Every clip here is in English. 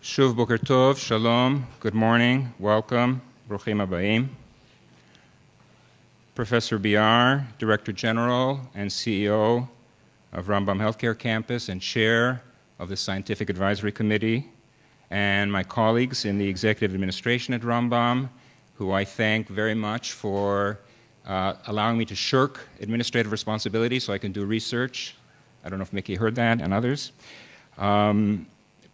Shuv Boker Tov, Shalom, good morning, welcome, Bruchim Habayim. Professor Beyar, Director General and CEO of Rambam Health Care Campus and Chair of the Scientific Advisory Committee, and my colleagues in the Executive Administration at Rambam, who I thank very much for allowing me to shirk administrative responsibility so I can do research. I don't know if Mickey heard that, and others.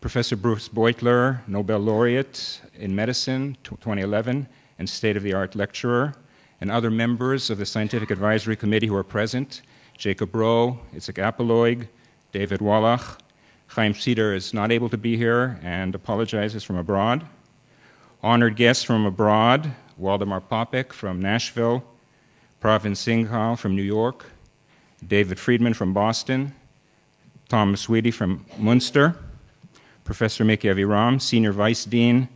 Professor Bruce Beutler, Nobel Laureate in Medicine, 2011, and state-of-the-art lecturer, and other members of the Scientific Advisory Committee who are present, Jacob Rowe, Itzhak Appeloig, David Wallach. Chaim Cedar is not able to be here and apologizes from abroad. Honored guests from abroad, Waldemar Popek from Nashville, Pravin Singhal from New York, David Friedman from Boston, Thomas Weedy from Munster, Professor Mickey Aviram, Senior Vice Dean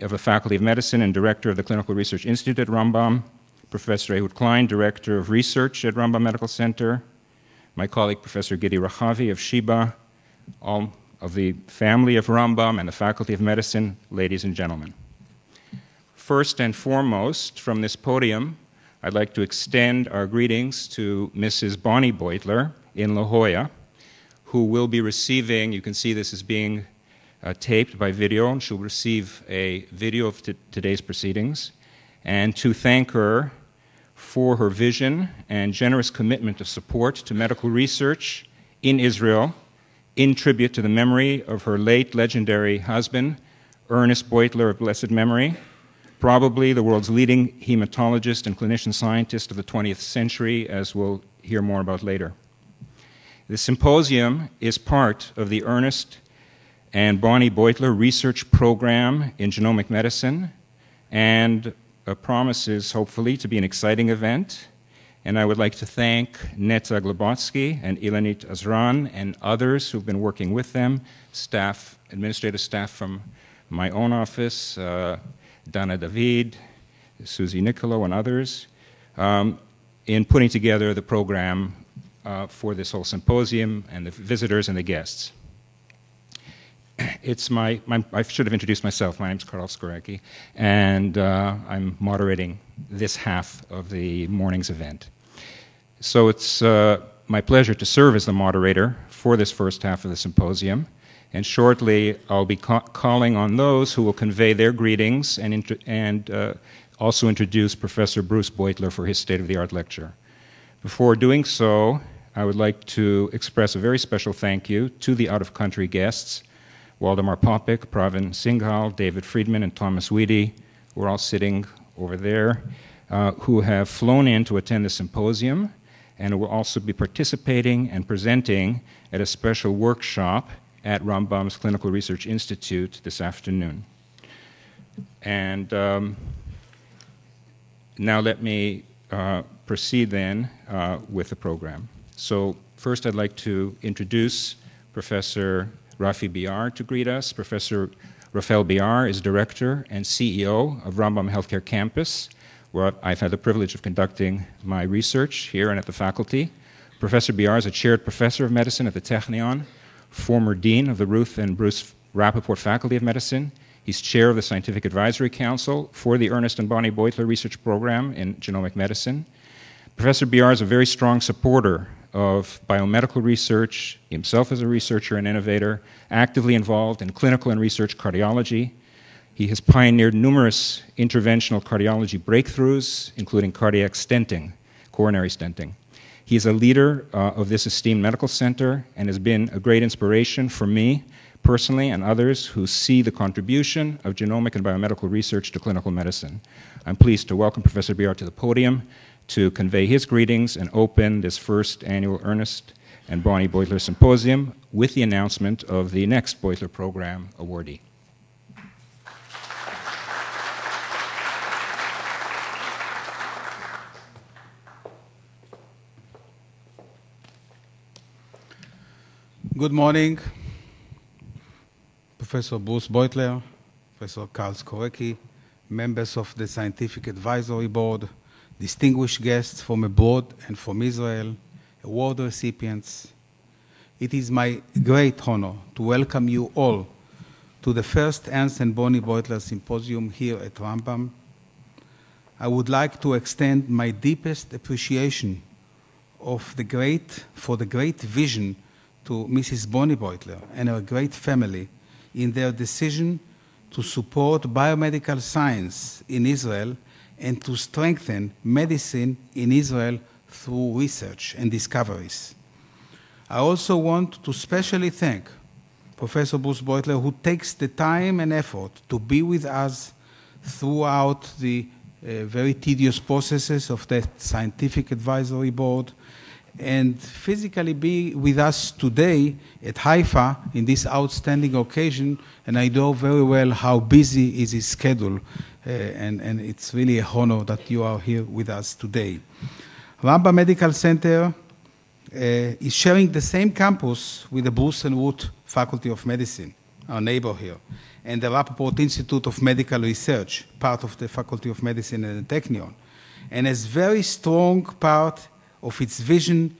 of the Faculty of Medicine and Director of the Clinical Research Institute at Rambam, Professor Ehud Klein, Director of Research at Rambam Medical Center, my colleague Professor Gidi Rachavi of Sheba, all of the family of Rambam and the Faculty of Medicine, ladies and gentlemen. First and foremost, from this podium, I'd like to extend our greetings to Mrs. Bonnie Beutler in La Jolla, who will be receiving, you can see this is being taped by video, and she'll receive a video of today's proceedings, and to thank her for her vision and generous commitment of support to medical research in Israel in tribute to the memory of her late legendary husband, Ernest Beutler of blessed memory, probably the world's leading hematologist and clinician scientist of the 20th century, as we'll hear more about later. The symposium is part of the Ernest and Bonnie Beutler Research Program in Genomic Medicine, and promises, hopefully, to be an exciting event. And I would like to thank Neta Globotsky and Ilanit Azran and others who've been working with them, staff, administrative staff from my own office, Dana David, Susie Nicolo, and others, in putting together the program for this whole symposium and the visitors and the guests. It's I should have introduced myself. My name's Karl Skorecki, and I'm moderating this half of the morning's event. So it's my pleasure to serve as the moderator for this first half of the symposium, and shortly I'll be calling on those who will convey their greetings and also introduce Professor Bruce Beutler for his state-of-the-art lecture. Before doing so, I would like to express a very special thank you to the out-of-country guests, Waldemar Popek, Pravin Singhal, David Friedman, and Thomas Weedy, who are all sitting over there, who have flown in to attend the symposium and who will also be participating and presenting at a special workshop at Rambam's Clinical Research Institute this afternoon. And now let me proceed then with the program. So first I'd like to introduce Professor Rafi Beyar to greet us. Professor Rafi Beyar is Director and CEO of Rambam Health Care Campus, where I've had the privilege of conducting my research here and at the faculty. Professor Beyar is a chaired professor of medicine at the Technion, former dean of the Ruth and Bruce Rappaport Faculty of Medicine. He's chair of the Scientific Advisory Council for the Ernest and Bonnie Beutler Research Program in Genomic Medicine. Professor Beyar is a very strong supporter of biomedical research, himself as a researcher and innovator, actively involved in clinical and research cardiology. He has pioneered numerous interventional cardiology breakthroughs, including cardiac stenting, coronary stenting. He is a leader of this esteemed medical center and has been a great inspiration for me personally and others who see the contribution of genomic and biomedical research to clinical medicine. I'm pleased to welcome Professor Beyar to the podium to convey his greetings and open this first annual Ernest and Bonnie Beutler Symposium with the announcement of the next Beutler Program awardee. Good morning, Professor Bruce Beutler, Professor Karl Skorecki, members of the Scientific Advisory Board, distinguished guests from abroad and from Israel, award recipients. It is my great honor to welcome you all to the first Ernest and Bonnie Beutler Symposium here at Rambam. I would like to extend my deepest appreciation for the great vision to Mrs. Bonnie Beutler and her great family in their decision to support biomedical science in Israel and to strengthen medicine in Israel through research and discoveries. I also want to specially thank Professor Bruce Beutler, who takes the time and effort to be with us throughout the very tedious processes of the Scientific Advisory Board, and physically be with us today at Haifa in this outstanding occasion. And I know very well how busy is his schedule, and it's really a honor that you are here with us today. Rambam Medical Center is sharing the same campus with the Bruce and Ruth Faculty of Medicine, our neighbor here, and the Rappaport Institute of Medical Research, part of the Faculty of Medicine and the Technion, and has very strong part of its vision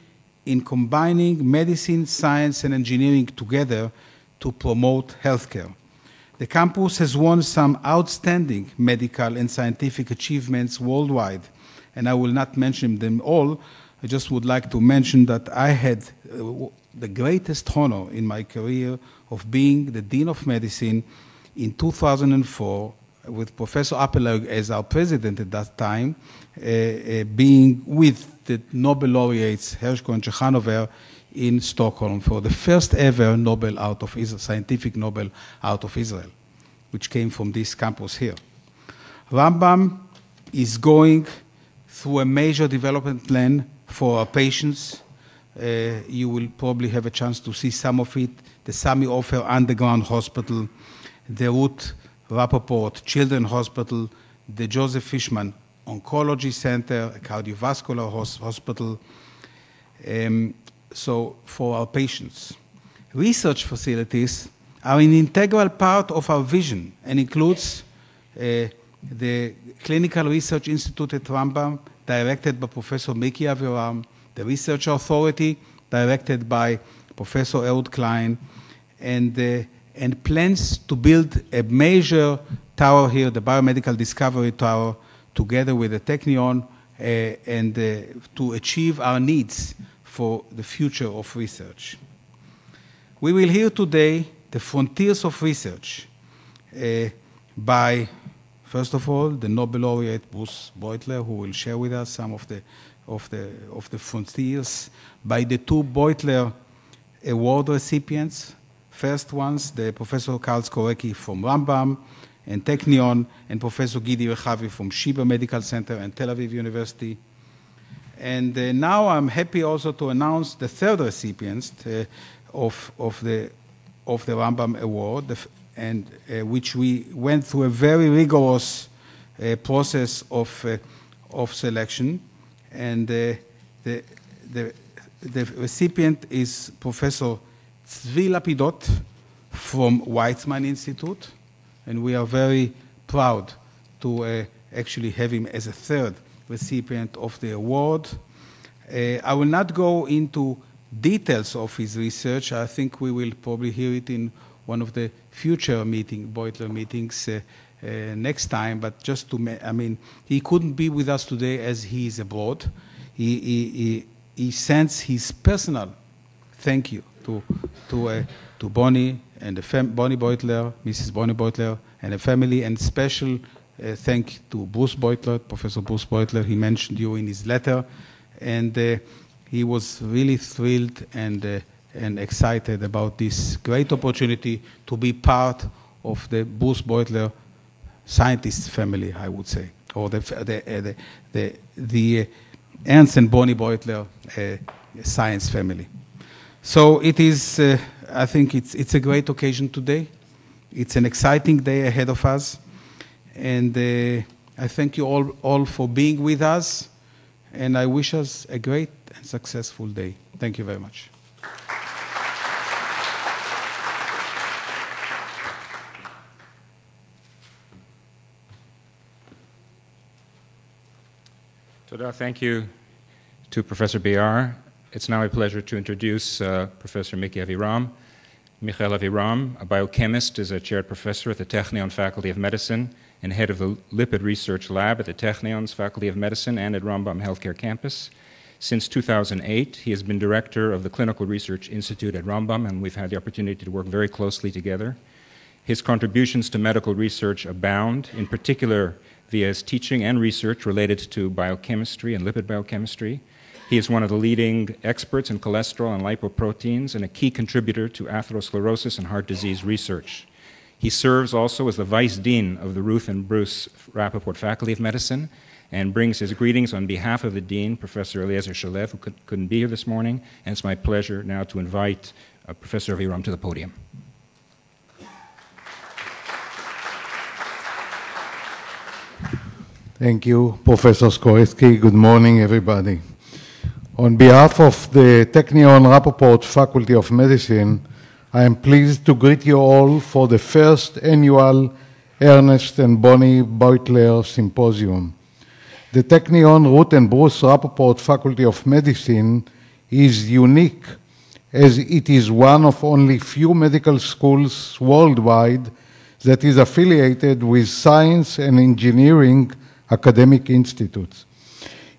in combining medicine, science, and engineering together to promote healthcare. The campus has won some outstanding medical and scientific achievements worldwide, and I will not mention them all. I just would like to mention that I had the greatest honor in my career of being the Dean of Medicine in 2004 with Professor Appelberg as our president at that time, being with the Nobel laureates Hershko and Chehanover in Stockholm for the first ever Nobel out of Israel, scientific Nobel out of Israel, which came from this campus here. Rambam is going through a major development plan for our patients. You will probably have a chance to see some of it. The Sami Ofer Underground Hospital, the Ruth Rappaport Children's Hospital, the Joseph Fishman Oncology Center, a cardiovascular hospital, so for our patients. Research facilities are an integral part of our vision and includes the Clinical Research Institute at Rambam, directed by Professor Miki Aviram, the Research Authority, directed by Professor Ehud Klein, and plans to build a major tower here, the Biomedical Discovery Tower, together with the Technion, and to achieve our needs for the future of research. We will hear today the frontiers of research by, first of all, the Nobel laureate Bruce Beutler, who will share with us some of the frontiers, by the two Beutler Award recipients. First ones, the Professor Karl Skorecki from Rambam and Technion, and Professor Gidi Rechavi from Sheba Medical Center and Tel Aviv University. And now I'm happy also to announce the third recipient of the Rambam Award, and which we went through a very rigorous process of selection. And the recipient is Professor Tsvee Lapidot from Weizmann Institute, and we are very proud to actually have him as a third recipient of the award. I will not go into details of his research. I think we will probably hear it in one of the future Beutler meetings next time, but just to, he couldn't be with us today as he is abroad. He sends his personal thank you to Bonnie and Bonnie Beutler, Mrs. Bonnie Beutler, and the family, and special thank you to Bruce Beutler, Professor Bruce Beutler. He mentioned you in his letter, and he was really thrilled and excited about this great opportunity to be part of the Bruce Beutler scientist family, I would say, or the Ernst and Bonnie Beutler science family. So it is, I think it's a great occasion today. It's an exciting day ahead of us. And I thank you all for being with us. And I wish us a great and successful day. Thank you very much. Toda, thank you to Professor Beyar. It's now my pleasure to introduce Professor Miki Aviram. Michael Aviram, a biochemist, is a chaired professor at the Technion Faculty of Medicine and head of the Lipid Research Lab at the Technion's Faculty of Medicine and at Rambam Health Care Campus. Since 2008, he has been director of the Clinical Research Institute at Rambam, and we've had the opportunity to work very closely together. His contributions to medical research abound, in particular via his teaching and research related to biochemistry and lipid biochemistry. He is one of the leading experts in cholesterol and lipoproteins and a key contributor to atherosclerosis and heart disease research. He serves also as the Vice Dean of the Ruth and Bruce Rappaport Faculty of Medicine and brings his greetings on behalf of the Dean, Professor Eliezer Shalev, who couldn't be here this morning. And it's my pleasure now to invite Professor Aviram to the podium. Thank you, Professor Skorecki. Good morning, everybody. On behalf of the Technion Rappaport Faculty of Medicine, I am pleased to greet you all for the first annual Ernest and Bonnie Beutler Symposium. The Technion Ruth and Bruce Rappaport Faculty of Medicine is unique as it is one of only few medical schools worldwide that is affiliated with science and engineering academic institutes.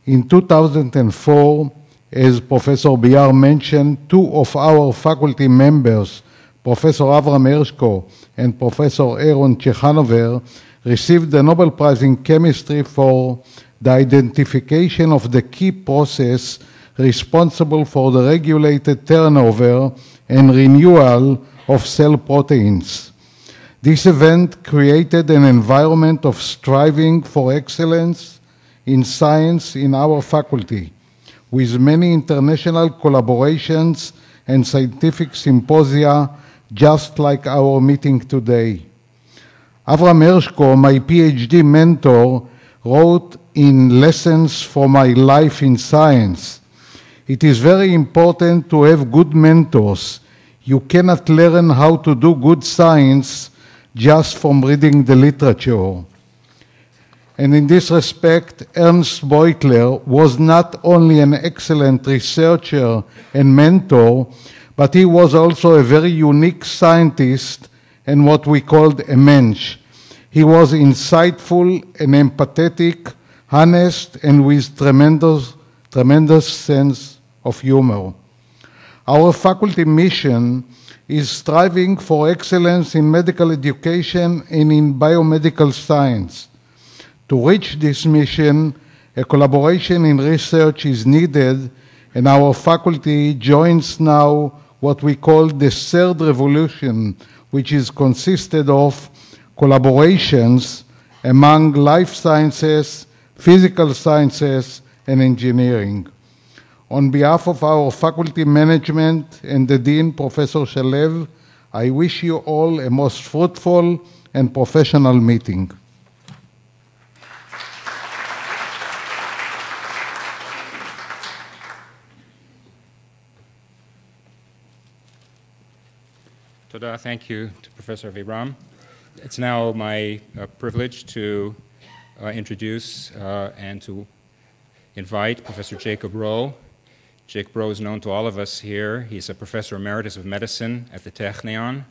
In 2004, as Professor Beyar mentioned, two of our faculty members, Professor Avram Hershko and Professor Aaron Chechanover, received the Nobel Prize in Chemistry for the identification of the key process responsible for the regulated turnover and renewal of cell proteins. This event created an environment of striving for excellence in science in our faculty, with many international collaborations and scientific symposia just like our meeting today. Avram Hershko, my PhD mentor, wrote in Lessons for My Life in Science, "It is very important to have good mentors. You cannot learn how to do good science just from reading the literature." And in this respect, Ernest Beutler was not only an excellent researcher and mentor, but he was also a very unique scientist and what we called a mensch. He was insightful and empathetic, honest, and with tremendous sense of humor. Our faculty mission is striving for excellence in medical education and in biomedical science. To reach this mission, a collaboration in research is needed, and our faculty joins now what we call the third revolution, which is consisted of collaborations among life sciences, physical sciences, and engineering. On behalf of our faculty management and the Dean, Professor Shalev, I wish you all a most fruitful and professional meeting. Toda, thank you to Professor Aviram. It's now my privilege to introduce and to invite Professor Jacob Rowe. Jacob Rowe is known to all of us here. He's a professor emeritus of medicine at the Technion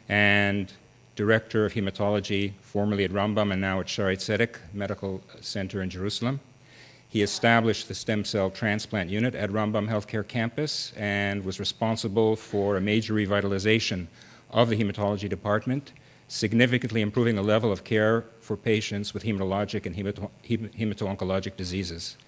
and director of hematology, formerly at Rambam and now at Shaare Zedek Medical Center in Jerusalem. He established the stem cell transplant unit at Rambam Health Care Campus and was responsible for a major revitalization of the hematology department, significantly improving the level of care for patients with hematologic and hemato-oncologic diseases.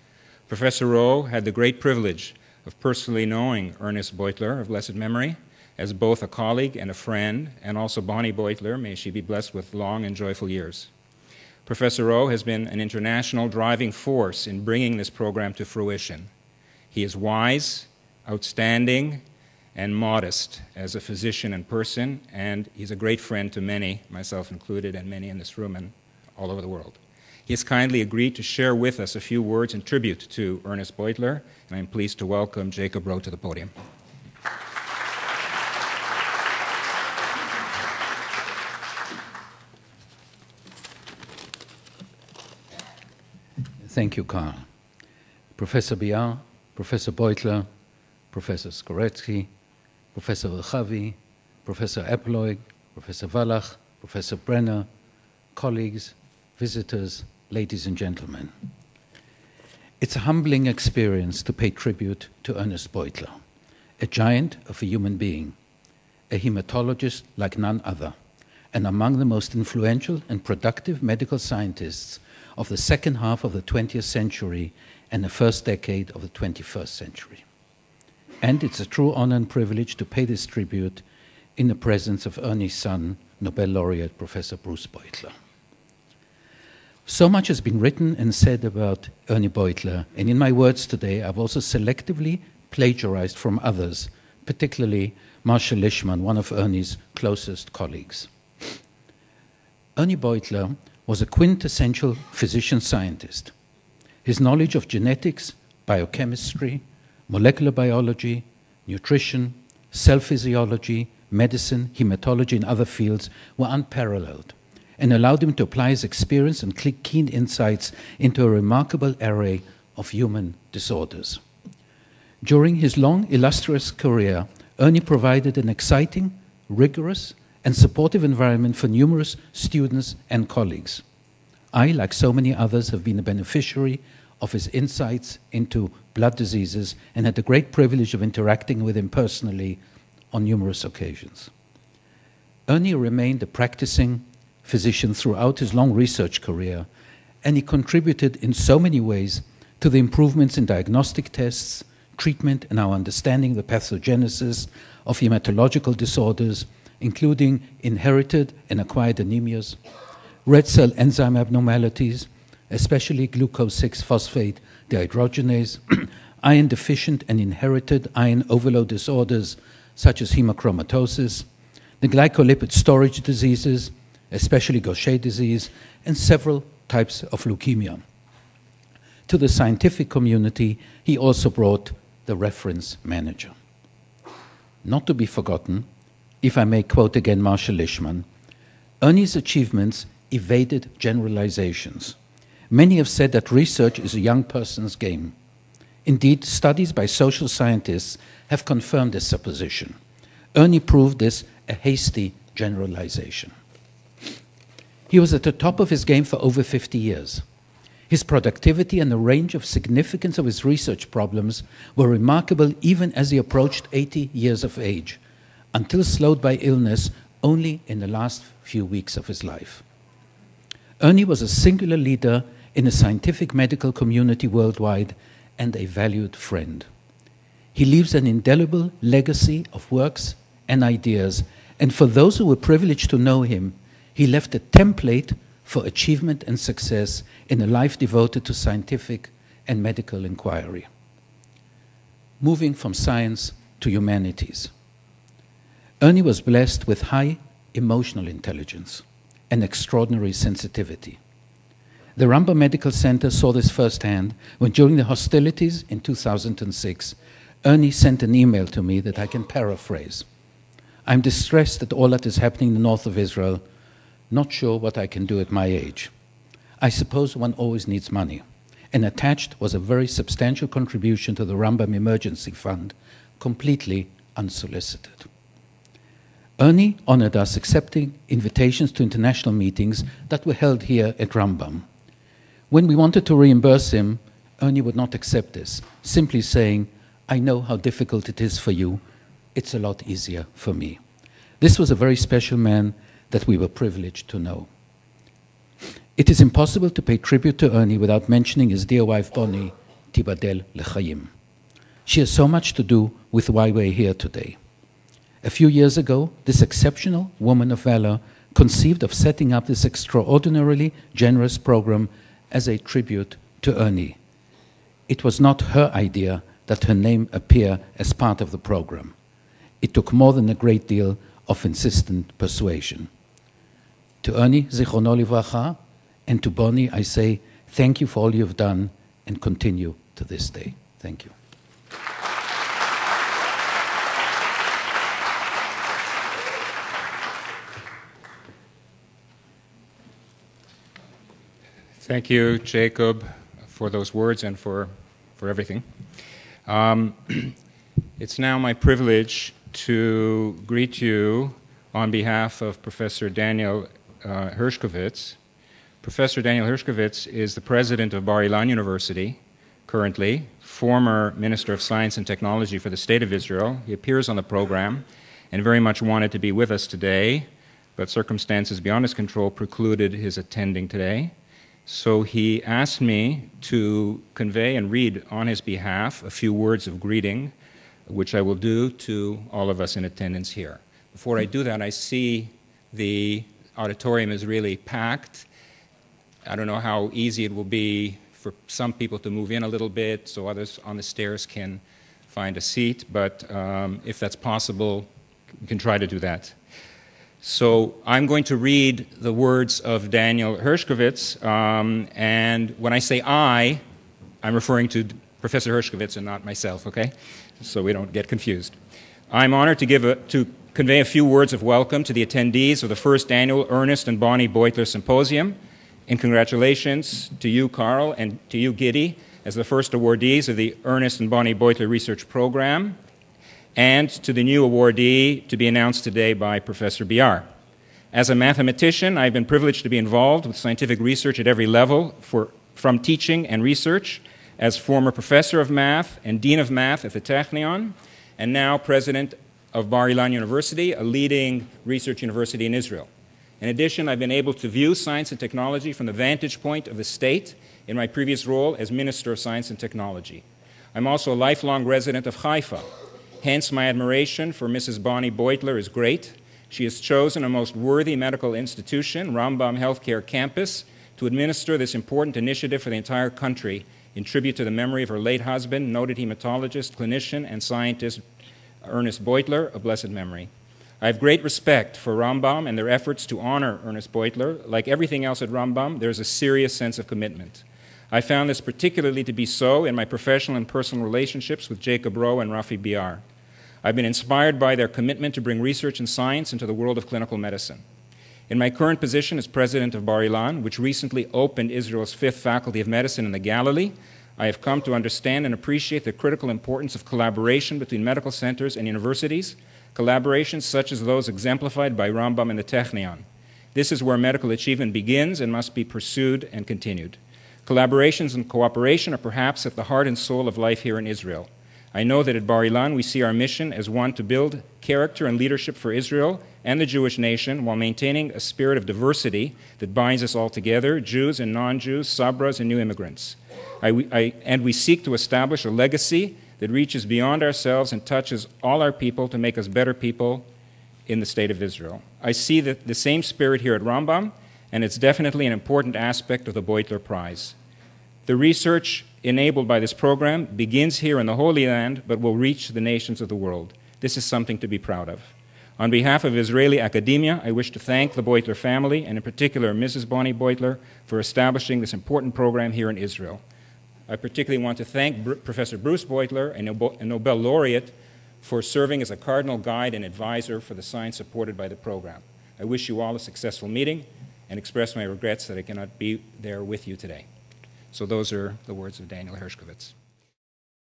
Professor Rowe had the great privilege of personally knowing Ernest Beutler of blessed memory as both a colleague and a friend, and also Bonnie Beutler, may she be blessed with long and joyful years. Professor Rowe has been an international driving force in bringing this program to fruition. He is wise, outstanding, and modest as a physician and person, and he's a great friend to many, myself included, and many in this room and all over the world. He has kindly agreed to share with us a few words in tribute to Ernest Beutler, and I'm pleased to welcome Jacob Rowe to the podium. Thank you, Karl. Professor Beyar, Professor Beutler, Professor Skorecki, Professor Rafi, Professor Eploy, Professor Wallach, Professor Brenner, colleagues, visitors, ladies and gentlemen. It's a humbling experience to pay tribute to Ernest Beutler, a giant of a human being, a hematologist like none other, and among the most influential and productive medical scientists of the second half of the 20th century and the first decade of the 21st century. And it's a true honor and privilege to pay this tribute in the presence of Ernie's son, Nobel laureate Professor Bruce Beutler. So much has been written and said about Ernie Beutler, and in my words today, I've also selectively plagiarized from others, particularly Marshall Lishman, one of Ernie's closest colleagues. Ernie Beutler was a quintessential physician-scientist. His knowledge of genetics, biochemistry, molecular biology, nutrition, cell physiology, medicine, hematology, and other fields were unparalleled and allowed him to apply his experience and keen insights into a remarkable array of human disorders. During his long, illustrious career, Ernie provided an exciting, rigorous, and supportive environment for numerous students and colleagues. I, like so many others, have been a beneficiary of his insights into blood diseases and had the great privilege of interacting with him personally on numerous occasions. Ernie remained a practicing physician throughout his long research career, and he contributed in so many ways to the improvements in diagnostic tests, treatment, and our understanding of the pathogenesis of hematological disorders, including inherited and acquired anemias, red cell enzyme abnormalities, especially glucose 6-phosphate dehydrogenase, iron deficient and inherited iron overload disorders such as hemochromatosis, the glycolipid storage diseases, especially Gaucher disease, and several types of leukemia. To the scientific community, he also brought the reference manager. Not to be forgotten, if I may quote again Marshall Lishman, Ernie's achievements evaded generalizations. Many have said that research is a young person's game. Indeed, studies by social scientists have confirmed this supposition. Ernie proved this a hasty generalization. He was at the top of his game for over 50 years. His productivity and the range of significance of his research problems were remarkable even as he approached 80 years of age, until slowed by illness only in the last few weeks of his life. Ernie was a singular leader in the scientific medical community worldwide and a valued friend. He leaves an indelible legacy of works and ideas, and for those who were privileged to know him, he left a template for achievement and success in a life devoted to scientific and medical inquiry. Moving from science to humanities. Ernie was blessed with high emotional intelligence and extraordinary sensitivity. The Rambam Medical Center saw this firsthand when, during the hostilities in 2006, Ernie sent an email to me that I can paraphrase. "I'm distressed at all that is happening in the north of Israel, not sure what I can do at my age. I suppose one always needs money." And attached was a very substantial contribution to the Rambam Emergency Fund, completely unsolicited. Ernie honored us accepting invitations to international meetings that were held here at Rambam. When we wanted to reimburse him, Ernie would not accept this, simply saying, "I know how difficult it is for you. It's a lot easier for me." This was a very special man that we were privileged to know. It is impossible to pay tribute to Ernie without mentioning his dear wife Bonnie, Tibadel Lechayim. She has so much to do with why we're here today. A few years ago, this exceptional woman of valor conceived of setting up this extraordinarily generous program as a tribute to Ernie. It was not her idea that her name appear as part of the program. It took more than a great deal of insistent persuasion. To Ernie, Zichrono Livracha, and to Bonnie, I say thank you for all you've done and continue to this day. Thank you. Thank you, Jacob, for those words and for everything. It's now my privilege to greet you on behalf of Professor Daniel Hershkovitz. Professor Daniel Hershkovitz is the president of Bar Ilan University, currently, former Minister of Science and Technology for the State of Israel. He appears on the program and very much wanted to be with us today, but circumstances beyond his control precluded his attending today. So he asked me to convey and read on his behalf a few words of greeting, which I will do to all of us in attendance here. Before I do that, I see the auditorium is really packed. I don't know how easy it will be for some people to move in a little bit so others on the stairs can find a seat, but if that's possible, we can try to do that. So I'm going to read the words of Daniel Hershkovitz, and when I say I'm referring to Professor Hershkovitz and not myself, okay? So we don't get confused. I'm honored to convey a few words of welcome to the attendees of the first annual Ernest and Bonnie Beutler Symposium, and congratulations to you, Karl, and to you, Giddy, as the first awardees of the Ernest and Bonnie Beutler Research Program, and to the new awardee to be announced today by Professor Beyar. As a mathematician, I've been privileged to be involved with scientific research at every level, from teaching and research, as former professor of math and dean of math at the Technion, and now president of Bar Ilan University, a leading research university in Israel. In addition, I've been able to view science and technology from the vantage point of the state in my previous role as Minister of Science and Technology. I'm also a lifelong resident of Haifa. Hence, my admiration for Mrs. Bonnie Beutler is great. She has chosen a most worthy medical institution, Rambam Health Care Campus, to administer this important initiative for the entire country in tribute to the memory of her late husband, noted hematologist, clinician, and scientist Ernest Beutler, of blessed memory. I have great respect for Rambam and their efforts to honor Ernest Beutler. Like everything else at Rambam, there is a serious sense of commitment. I found this particularly to be so in my professional and personal relationships with Jacob Rowe and Rafi Beyar. I've been inspired by their commitment to bring research and science into the world of clinical medicine. In my current position as president of Bar Ilan, which recently opened Israel's 5th Faculty of Medicine in the Galilee, I have come to understand and appreciate the critical importance of collaboration between medical centers and universities, collaborations such as those exemplified by Rambam and the Technion. This is where medical achievement begins and must be pursued and continued. Collaborations and cooperation are perhaps at the heart and soul of life here in Israel. I know that at Bar Ilan we see our mission as one to build character and leadership for Israel and the Jewish nation while maintaining a spirit of diversity that binds us all together, Jews and non-Jews, Sabras and new immigrants. And we seek to establish a legacy that reaches beyond ourselves and touches all our people to make us better people in the state of Israel. I see the same spirit here at Rambam, and it's definitely an important aspect of the Beutler Prize. The research enabled by this program begins here in the Holy Land, but will reach the nations of the world. This is something to be proud of. On behalf of Israeli academia, I wish to thank the Beutler family, and in particular Mrs. Bonnie Beutler, for establishing this important program here in Israel. I particularly want to thank Professor Bruce Beutler, a Nobel laureate, for serving as a cardinal guide and advisor for the science supported by the program. I wish you all a successful meeting and express my regrets that I cannot be there with you today. So those are the words of Daniel Hershkovitz.